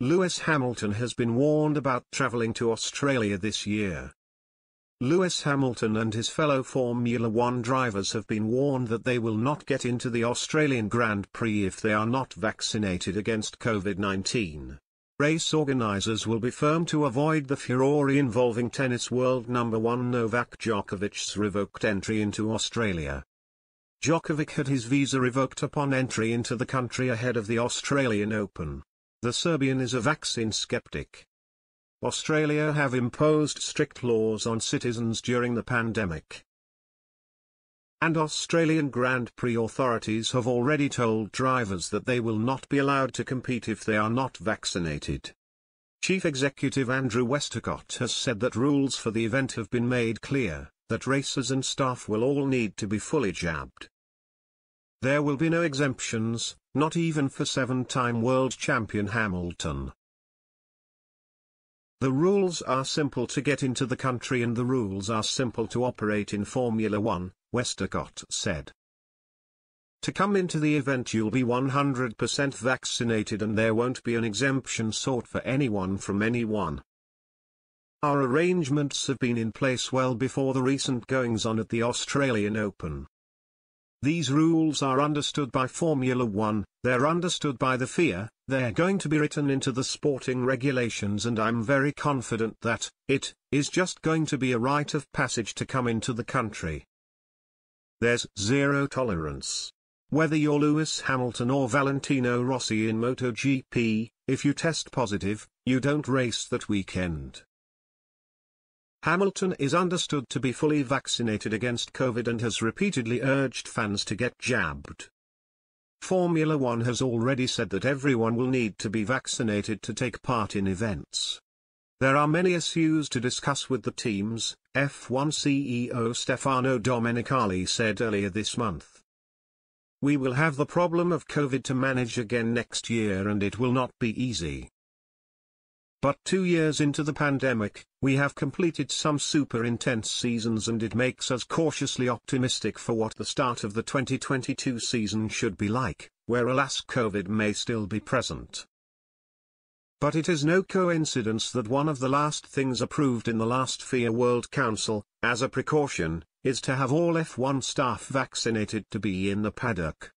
Lewis Hamilton has been warned about travelling to Australia this year. Lewis Hamilton and his fellow Formula One drivers have been warned that they will not get into the Australian Grand Prix if they are not vaccinated against COVID-19. Race organisers will be firm to avoid the furore involving tennis world number 1 Novak Djokovic's revoked entry into Australia. Djokovic had his visa revoked upon entry into the country ahead of the Australian Open. The Serbian is a vaccine skeptic. Australia have imposed strict laws on citizens during the pandemic. And Australian Grand Prix authorities have already told drivers that they will not be allowed to compete if they are not vaccinated. Chief Executive Andrew Westacott has said that rules for the event have been made clear, that racers and staff will all need to be fully jabbed. There will be no exemptions, not even for 7-time world champion Hamilton. The rules are simple to get into the country and the rules are simple to operate in Formula One, Westacott said. To come into the event you'll be 100% vaccinated and there won't be an exemption sought for anyone from anyone. Our arrangements have been in place well before the recent goings-on at the Australian Open. These rules are understood by Formula One, they're understood by the FIA, they're going to be written into the sporting regulations and I'm very confident that it is just going to be a rite of passage to come into the country. There's zero tolerance. Whether you're Lewis Hamilton or Valentino Rossi in MotoGP, if you test positive, you don't race that weekend. Hamilton is understood to be fully vaccinated against COVID and has repeatedly urged fans to get jabbed. Formula One has already said that everyone will need to be vaccinated to take part in events. There are many issues to discuss with the teams, F1 CEO Stefano Domenicali said earlier this month. We will have the problem of COVID to manage again next year and it will not be easy. But 2 years into the pandemic, we have completed some super intense seasons and it makes us cautiously optimistic for what the start of the 2022 season should be like, where alas COVID may still be present. But it is no coincidence that one of the last things approved in the last FIA World Council, as a precaution, is to have all F1 staff vaccinated to be in the paddock.